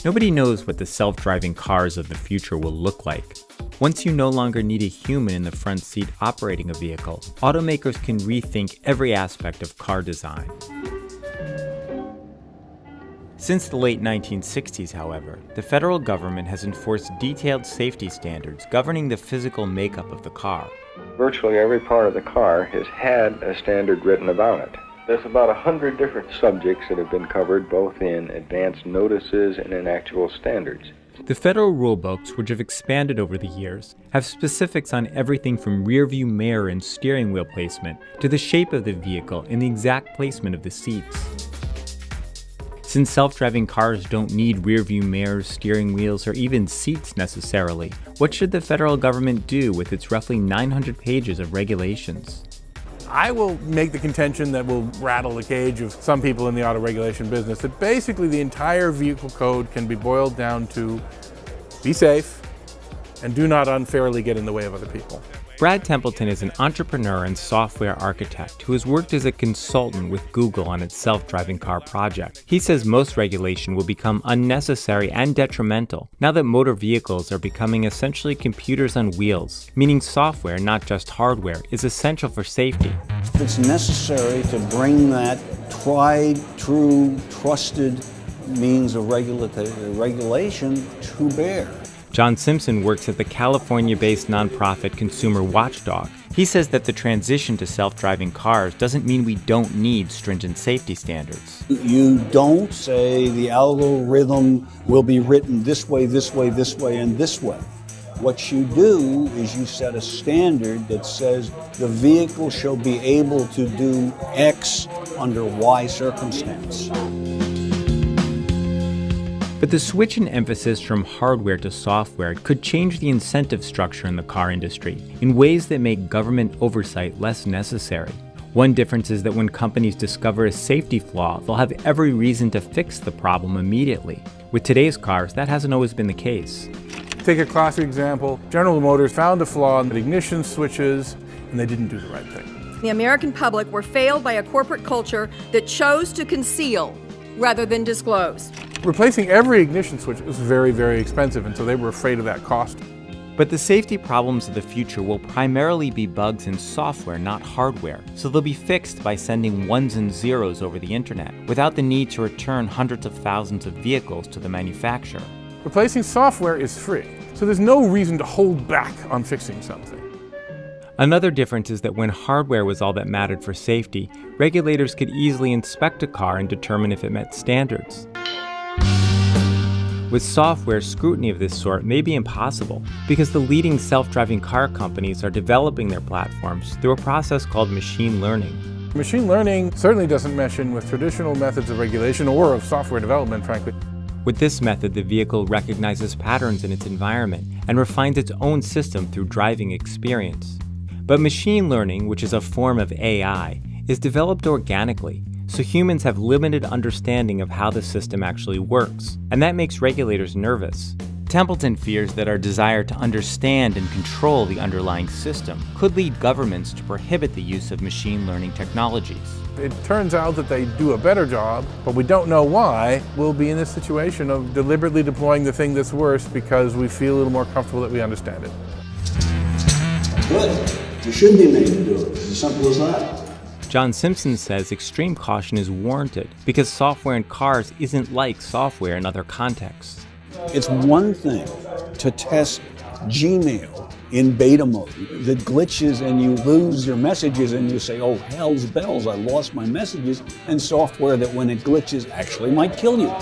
Nobody knows what the self-driving cars of the future will look like. Once you no longer need a human in the front seat operating a vehicle, automakers can rethink every aspect of car design. Since the late 1960s, however, the federal government has enforced detailed safety standards governing the physical makeup of the car. Virtually every part of the car has had a standard written about it. There's about 100 different subjects that have been covered both in advanced notices and in actual standards. The federal rulebooks, which have expanded over the years, have specifics on everything from rear-view mirror and steering wheel placement to the shape of the vehicle and the exact placement of the seats. Since self-driving cars don't need rear-view mirrors, steering wheels, or even seats necessarily, what should the federal government do with its roughly 900 pages of regulations? I will make the contention that will rattle the cage of some people in the auto regulation business that basically the entire vehicle code can be boiled down to be safe and do not unfairly get in the way of other people. Brad Templeton is an entrepreneur and software architect who has worked as a consultant with Google on its self-driving car project. He says most regulation will become unnecessary and detrimental now that motor vehicles are becoming essentially computers on wheels, meaning software, not just hardware, is essential for safety. It's necessary to bring that tried, true, trusted means of regulation to bear. John Simpson works at the California-based nonprofit Consumer Watchdog. He says that the transition to self-driving cars doesn't mean we don't need stringent safety standards. You don't say the algorithm will be written this way, this way, this way, and this way. What you do is you set a standard that says the vehicle shall be able to do X under Y circumstance. But the switch in emphasis from hardware to software could change the incentive structure in the car industry in ways that make government oversight less necessary. One difference is that when companies discover a safety flaw, they'll have every reason to fix the problem immediately. With today's cars, that hasn't always been the case. Take a classic example. General Motors found a flaw in the ignition switches and they didn't do the right thing. The American public were failed by a corporate culture that chose to conceal rather than disclose. Replacing every ignition switch is very, very expensive, and so they were afraid of that cost. But the safety problems of the future will primarily be bugs in software, not hardware, so they'll be fixed by sending ones and zeros over the internet, without the need to return hundreds of thousands of vehicles to the manufacturer. Replacing software is free, so there's no reason to hold back on fixing something. Another difference is that when hardware was all that mattered for safety, regulators could easily inspect a car and determine if it met standards. With software, scrutiny of this sort may be impossible because the leading self-driving car companies are developing their platforms through a process called machine learning. Machine learning certainly doesn't mesh in with traditional methods of regulation or of software development, frankly. With this method, the vehicle recognizes patterns in its environment and refines its own system through driving experience. But machine learning, which is a form of AI, is developed organically, so humans have limited understanding of how the system actually works, and that makes regulators nervous. Templeton fears that our desire to understand and control the underlying system could lead governments to prohibit the use of machine learning technologies. It turns out that they do a better job, but we don't know why. We'll be in this situation of deliberately deploying the thing that's worse because we feel a little more comfortable that we understand it. Good. You should be made to do it. It's as simple as that. John Simpson says extreme caution is warranted because software in cars isn't like software in other contexts. It's one thing to test Gmail in beta mode that glitches and you lose your messages and you say, oh, hell's bells, I lost my messages, and software that when it glitches actually might kill you.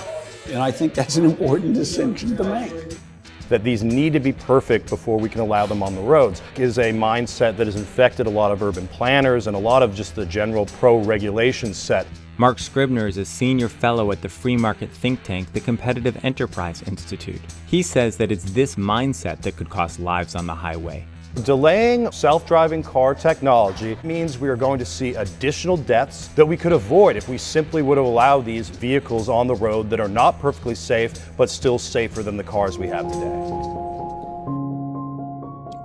And I think that's an important distinction to make. That these need to be perfect before we can allow them on the roads is a mindset that has infected a lot of urban planners and a lot of just the general pro-regulation set. Mark Scribner is a senior fellow at the free market think tank, the Competitive Enterprise Institute. He says that it's this mindset that could cost lives on the highway. Delaying self-driving car technology means we are going to see additional deaths that we could avoid if we simply would have allowed these vehicles on the road that are not perfectly safe, but still safer than the cars we have today.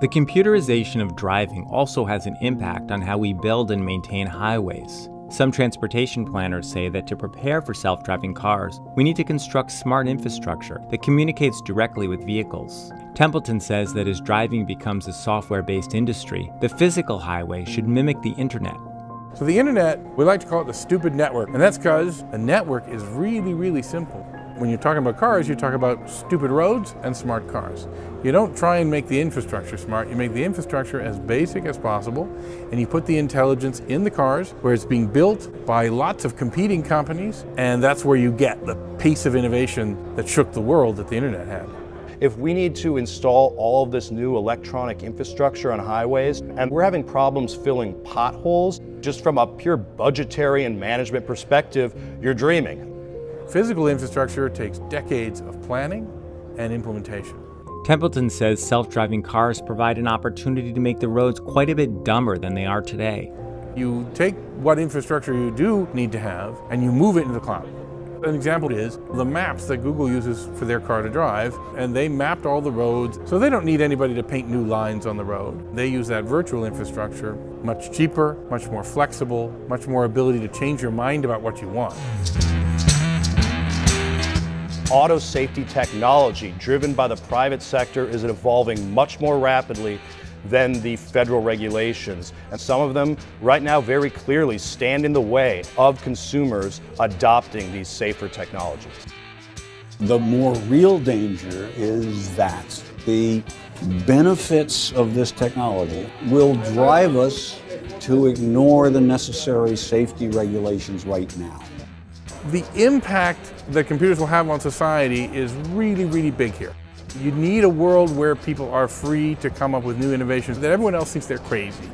The computerization of driving also has an impact on how we build and maintain highways. Some transportation planners say that to prepare for self-driving cars, we need to construct smart infrastructure that communicates directly with vehicles. Templeton says that as driving becomes a software-based industry, the physical highway should mimic the internet. So the internet, we like to call it the stupid network, and that's because a network is really, really simple. When you're talking about cars, you talk about stupid roads and smart cars. You don't try and make the infrastructure smart, you make the infrastructure as basic as possible, and you put the intelligence in the cars where it's being built by lots of competing companies, and that's where you get the piece of innovation that shook the world that the internet had. If we need to install all of this new electronic infrastructure on highways, and we're having problems filling potholes, just from a pure budgetary and management perspective, you're dreaming. Physical infrastructure takes decades of planning and implementation. Templeton says self-driving cars provide an opportunity to make the roads quite a bit dumber than they are today. You take what infrastructure you do need to have and you move it into the cloud. An example is the maps that Google uses for their car to drive, and they mapped all the roads, so they don't need anybody to paint new lines on the road. They use that virtual infrastructure, much cheaper, much more flexible, much more ability to change your mind about what you want. Auto safety technology driven by the private sector is evolving much more rapidly than the federal regulations. And some of them right now very clearly stand in the way of consumers adopting these safer technologies. The more real danger is that the benefits of this technology will drive us to ignore the necessary safety regulations right now. The impact that computers will have on society is really, really big here. You need a world where people are free to come up with new innovations that everyone else thinks they're crazy.